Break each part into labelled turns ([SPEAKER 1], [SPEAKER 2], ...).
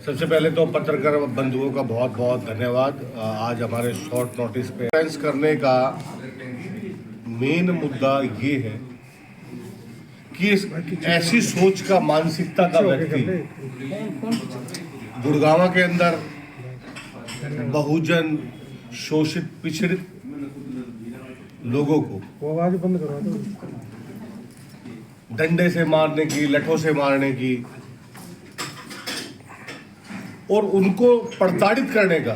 [SPEAKER 1] सबसे पहले तो पत्रकार बंधुओं का बहुत बहुत धन्यवाद। आज हमारे शॉर्ट नोटिस पे कॉन्फ्रेंस करने का मेन मुद्दा ये है कि ऐसी सोच का, मानसिकता का व्यक्ति गुड़गांव के अंदर बहुजन शोषित पिछड़ित लोगों को
[SPEAKER 2] आवाज बंद करवा दो।
[SPEAKER 1] डंडे से मारने की, लठों से मारने की और उनको प्रताड़ित करने का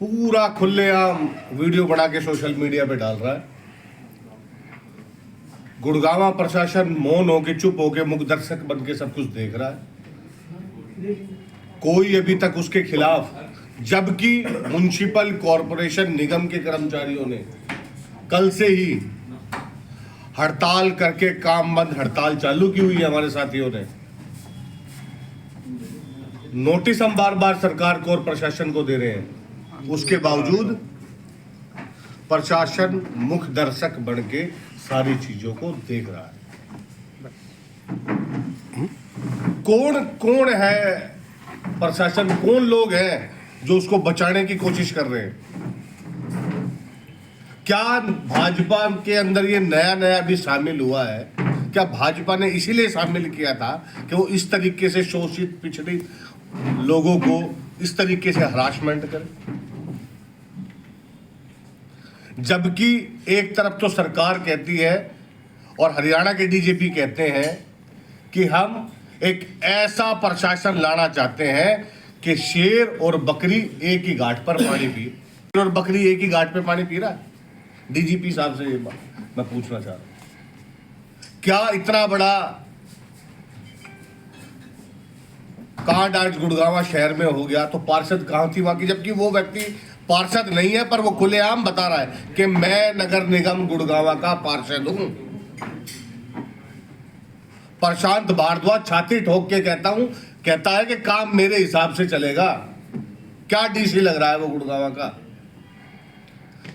[SPEAKER 1] पूरा खुलेआम वीडियो बना के सोशल मीडिया पे डाल रहा है। गुड़गांव प्रशासन मौन होके, चुप होके, मुख दर्शक बन के सब कुछ देख रहा है। कोई अभी तक उसके खिलाफ, जबकि म्युनिसिपल कॉरपोरेशन निगम के कर्मचारियों ने कल से ही हड़ताल करके काम बंद हड़ताल चालू की हुई है। हमारे साथियों ने नोटिस हम बार बार सरकार को और प्रशासन को दे रहे हैं, उसके बावजूद प्रशासन मुख दर्शक बन के सारी चीजों को देख रहा है। कौन है प्रशासन, कौन लोग हैं जो उसको बचाने की कोशिश कर रहे हैं? क्या भाजपा के अंदर ये नया भी शामिल हुआ है? क्या भाजपा ने इसीलिए शामिल किया था कि वो इस तरीके से शोषित पिछड़ित लोगों को इस तरीके से हरासमेंट करे? जबकि एक तरफ तो सरकार कहती है और हरियाणा के डीजीपी कहते हैं कि हम एक ऐसा प्रशासन लाना चाहते हैं कि शेर और बकरी एक ही घाट पर पानी पी। शेर और बकरी एक ही घाट पे पानी पी रहा है? डीजीपी साहब से मैं पूछना चाह रहा हूं, क्या इतना बड़ा कांड आज गुड़गांव शहर में हो गया तो पार्षद कहां थी वहां की? जबकि वो व्यक्ति पार्षद नहीं है, पर वो खुलेआम बता रहा है कि मैं नगर निगम गुड़गांव का पार्षद हूं। प्रशांत भारद्वाज छाती ठोक के कहता है कि काम मेरे हिसाब से चलेगा। क्या डीसी लग रहा है वो गुड़गांव का?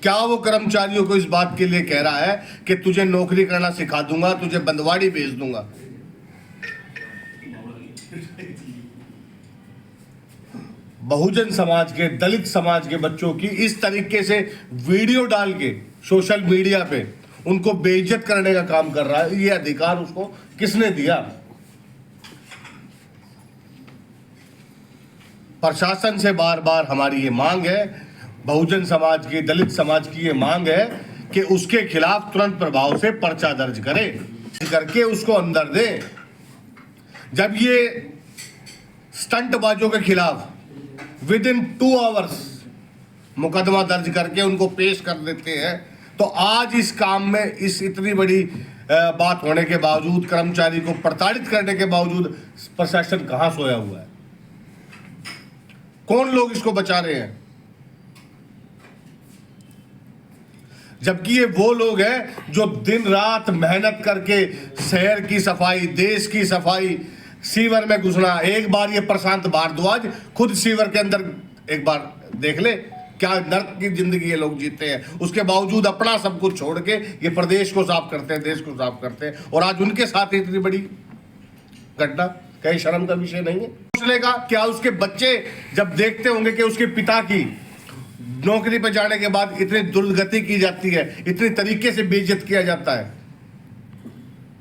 [SPEAKER 1] क्या वो कर्मचारियों को इस बात के लिए कह रहा है कि तुझे नौकरी करना सिखा दूंगा, तुझे बंदवाड़ी भेज दूंगा? बहुजन समाज के, दलित समाज के बच्चों की इस तरीके से वीडियो डाल के सोशल मीडिया पे उनको बेइज्जत करने का काम कर रहा है। ये अधिकार उसको किसने दिया? प्रशासन से बार बार हमारी ये मांग है, बहुजन समाज की, दलित समाज की ये मांग है कि उसके खिलाफ तुरंत प्रभाव से पर्चा दर्ज करे, करके उसको अंदर दे। जब ये स्टंटबाजों के खिलाफ विद इन 2 आवर्स मुकदमा दर्ज करके उनको पेश कर देते हैं, तो आज इस काम में इस इतनी बड़ी बात होने के बावजूद, कर्मचारी को प्रताड़ित करने के बावजूद प्रशासन कहां सोया हुआ है? कौन लोग इसको बचा रहे हैं? जबकि ये वो लोग हैं जो दिन रात मेहनत करके शहर की सफाई, देश की सफाई, सीवर में घुसना। एक बार ये प्रशांत भारद्वाज खुद सीवर के अंदर एक बार देख ले, क्या नर्क की जिंदगी ये लोग जीते हैं। उसके बावजूद अपना सब कुछ छोड़ के ये प्रदेश को साफ करते हैं, देश को साफ करते हैं, और आज उनके साथ इतनी बड़ी घटना। कहीं शर्म का विषय नहीं है? पूछने का क्या उसके बच्चे जब देखते होंगे कि उसके पिता की नौकरी पर जाने के बाद इतनी दुर्गति की जाती है, इतनी तरीके से बेइज्जत किया जाता है,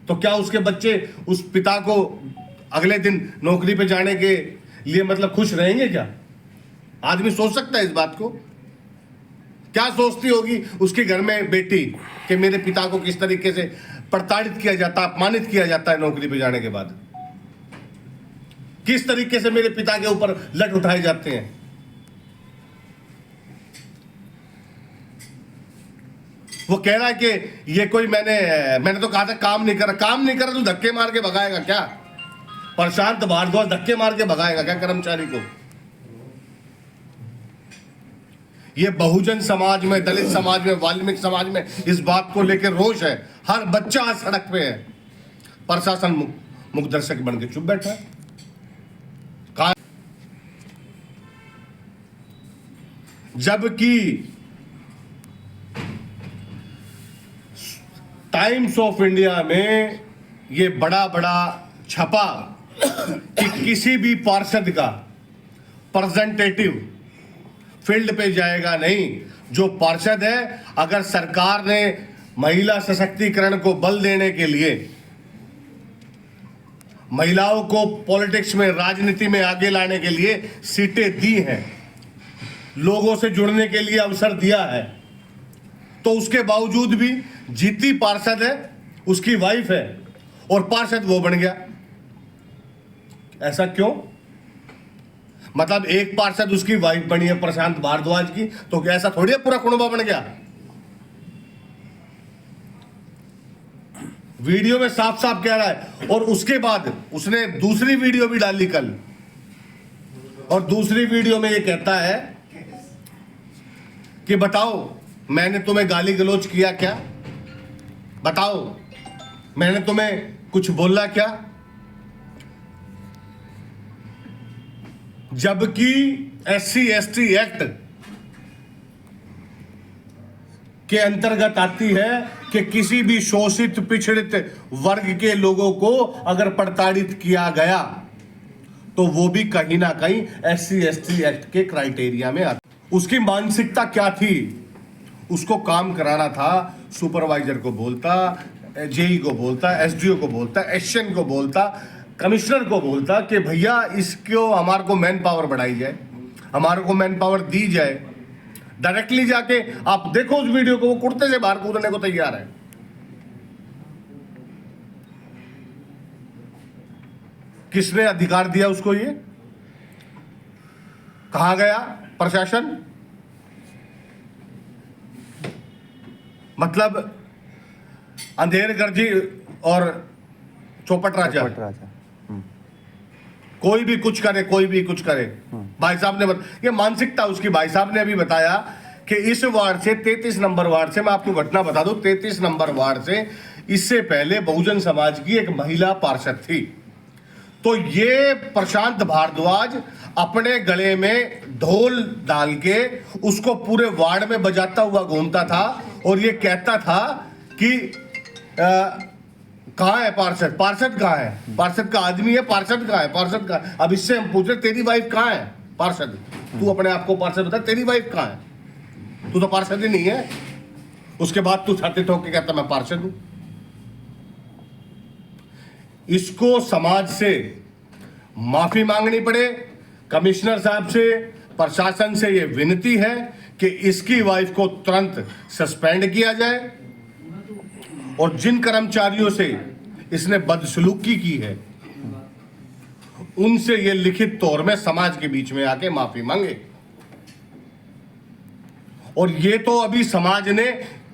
[SPEAKER 1] तो क्या उसके बच्चे उस पिता को अगले दिन नौकरी पे जाने के लिए मतलब खुश रहेंगे? क्या आदमी सोच सकता है इस बात को? क्या सोचती होगी उसके घर में बेटी कि मेरे पिता को किस तरीके से प्रताड़ित किया जाता, अपमानित किया जाता है नौकरी पे जाने के बाद? किस तरीके से मेरे पिता के ऊपर लठ उठाए जाते हैं? वो कह रहा है कि ये कोई मैंने तो कहा था काम नहीं करा तो धक्के मार के भगाएगा क्या? प्रशांत भारद्वाज धक्के मार के भगाएगा क्या कर्मचारी को? ये बहुजन समाज में, दलित समाज में, वाल्मीकि समाज में इस बात को लेकर रोष है। हर बच्चा आज सड़क पे है। प्रशासन मुख दर्शक बन के चुप बैठा है। जबकि टाइम्स ऑफ इंडिया में ये बड़ा छपा कि किसी भी पार्षद का रिप्रेजेंटेटिव फील्ड पे जाएगा नहीं। जो पार्षद है, अगर सरकार ने महिला सशक्तिकरण को बल देने के लिए, महिलाओं को पॉलिटिक्स में, राजनीति में आगे लाने के लिए सीटें दी हैं, लोगों से जुड़ने के लिए अवसर दिया है, तो उसके बावजूद भी जीती पार्षद है, उसकी वाइफ है और पार्षद वो बन गया। ऐसा क्यों? मतलब एक पार्षद उसकी वाइफ बनी है प्रशांत भारद्वाज की, तो क्या ऐसा थोड़ी है पूरा कुनबा बन गया? वीडियो में साफ साफ कह रहा है। और उसके बाद उसने दूसरी वीडियो भी डाली कल, और दूसरी वीडियो में ये कहता है कि बताओ मैंने तुम्हें गाली गलौज किया क्या? बताओ मैंने तुम्हें कुछ बोला क्या? जबकि SC/ST एक्ट के अंतर्गत आती है कि किसी भी शोषित पिछड़ित वर्ग के लोगों को अगर प्रताड़ित किया गया तो वो भी कहीं ना कहीं SC/ST एक्ट के क्राइटेरिया में आता। उसकी मानसिकता क्या थी? उसको काम कराना था, सुपरवाइजर को बोलता, जेई को बोलता, SDO को बोलता, एसएन को बोलता, कमिश्नर को बोलता कि भैया इसको हमारे को मैन पावर बढ़ाई जाए, हमारे को मैन पावर दी जाए। डायरेक्टली जाके आप देखो उस वीडियो को, वो कुर्ते से बाहर कूदने को तैयार है। किसने अधिकार दिया उसको? ये कहा गया प्रशासन, मतलब अंधेर गर्जी और चौपट राजा। कोई भी कुछ करे, कोई भी कुछ करे। भाई साहब ने ये मानसिकता उसकी, भाई साहब ने अभी बताया कि इस वार्ड से 33 नंबर वार्ड से, मैं आपको घटना बता दूं, 33 नंबर वार्ड से इससे पहले बहुजन समाज की एक महिला पार्षद थी। तो ये प्रशांत भारद्वाज अपने गले में ढोल डाल के उसको पूरे वार्ड में बजाता हुआ घूमता था और ये कहता था कि कहाँ है पार्षद? पार्षद कहाँ है? पार्षद का आदमी है, पार्षद कहाँ है? पार्षद का। अब इससे हम पूछ रहे तेरी वाइफ कहाँ है? पार्षद। तू अपने आप को पार्षद बता, तेरी वाइफ कहाँ है? तू तो पार्षद ही नहीं है। उसके बाद तू छाती ठोक के कहता मैं पार्षद हूं। इसको समाज से माफी मांगनी पड़े। कमिश्नर साहब से, प्रशासन से ये विनती है कि इसकी वाइफ को तुरंत सस्पेंड किया जाए और जिन कर्मचारियों से इसने बदसलूकी की है उनसे ये लिखित तौर में समाज के बीच में आके माफी मांगे। और ये तो अभी समाज ने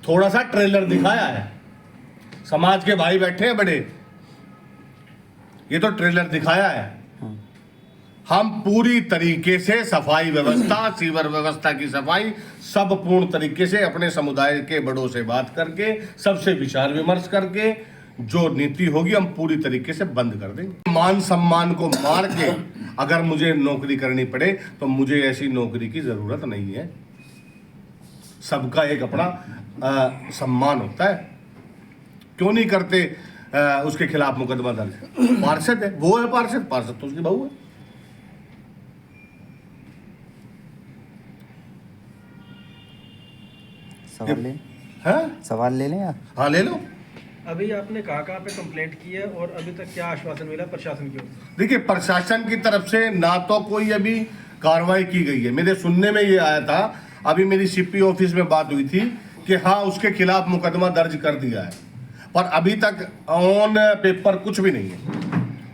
[SPEAKER 1] थोड़ा सा ट्रेलर दिखाया है, समाज के भाई बैठे हैं बड़े, ये तो ट्रेलर दिखाया है। हम पूरी तरीके से सफाई व्यवस्था, सीवर व्यवस्था की सफाई सब पूर्ण तरीके से अपने समुदाय के बड़ों से बात करके, सबसे विचार विमर्श करके जो नीति होगी हम पूरी तरीके से बंद कर देंगे। मान सम्मान को मार के अगर मुझे नौकरी करनी पड़े तो मुझे ऐसी नौकरी की जरूरत नहीं है। सबका एक अपना सम्मान होता है। क्यों नहीं करते उसके खिलाफ मुकदमा दर्ज? पार्षद है, वो है पार्षद, पार्षद तो उसकी बहू है।
[SPEAKER 2] सवाल ले लें आप?
[SPEAKER 1] हाँ ले लो।
[SPEAKER 3] अभी आपने कहाँ पे कंप्लेंट की है और अभी तक क्या आश्वासन मिला प्रशासन की ओर से?
[SPEAKER 1] देखिए, प्रशासन की तरफ से ना तो कोई अभी कार्रवाई की गई है। मेरे सुनने में ये आया था, अभी मेरी सीपी ऑफिस में बात हुई थी कि हाँ उसके खिलाफ मुकदमा दर्ज कर दिया है, पर अभी तक ऑन पेपर कुछ भी नहीं है,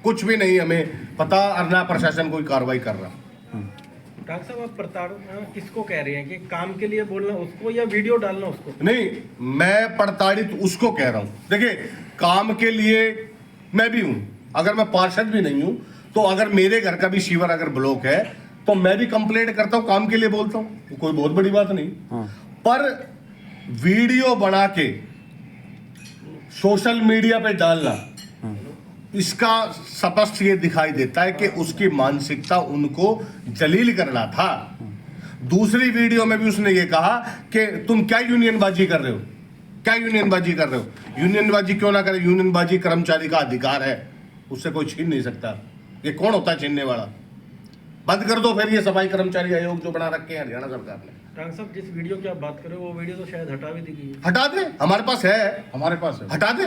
[SPEAKER 1] कुछ भी नहीं हमें पता, और ना प्रशासन कोई कार्रवाई कर रहा।
[SPEAKER 3] डॉक्टर साहब, आप प्रताड़ना किसको कह रहे हैं कि काम के लिए बोलना उसको या वीडियो डालना उसको?
[SPEAKER 1] नहीं, मैं प्रताड़ित उसको कह रहा हूँ। देखिए, काम के लिए मैं भी हूँ, अगर मैं पार्षद भी नहीं हूँ तो अगर मेरे घर का भी सीवर अगर ब्लॉक है तो मैं भी कंप्लेंट करता हूँ, काम के लिए बोलता हूँ, कोई बहुत बड़ी बात नहीं। पर वीडियो बना के सोशल मीडिया पे डालना, इसका स्पष्ट ये दिखाई देता है कि उसकी मानसिकता उनको जलील करना था। दूसरी वीडियो में भी उसने ये कहा कि तुम क्या यूनियनबाजी कर रहे हो, क्या यूनियनबाजी कर रहे हो? यूनियनबाजी क्यों ना करे, यूनियनबाजी कर्मचारी का अधिकार है। उससे कोई छीन नहीं सकता। ये कौन होता है छीनने वाला? बंद कर दो फिर ये सफाई कर्मचारी आयोग जो बना रखे हैं हरियाणा सरकार ने।
[SPEAKER 3] डॉक्टर साहब जिस वीडियो की आप बात कर रहे हो वो वीडियो तो शायद हटा भी दी गई है।
[SPEAKER 1] हटा दे, हमारे पास है,
[SPEAKER 2] हमारे पास है।
[SPEAKER 1] हटा दे।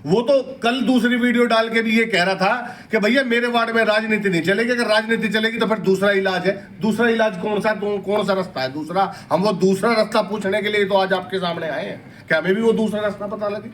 [SPEAKER 1] वो तो कल दूसरी वीडियो डाल के भी ये कह रहा था कि भैया मेरे वार्ड में राजनीति नहीं चलेगी, अगर राजनीति चलेगी तो फिर दूसरा इलाज है। दूसरा इलाज कौन सा? कौन सा रास्ता है दूसरा? हम वो दूसरा रास्ता पूछने के लिए तो आज आपके सामने आए हैं कि हमें भी वो दूसरा रास्ता पता लगे।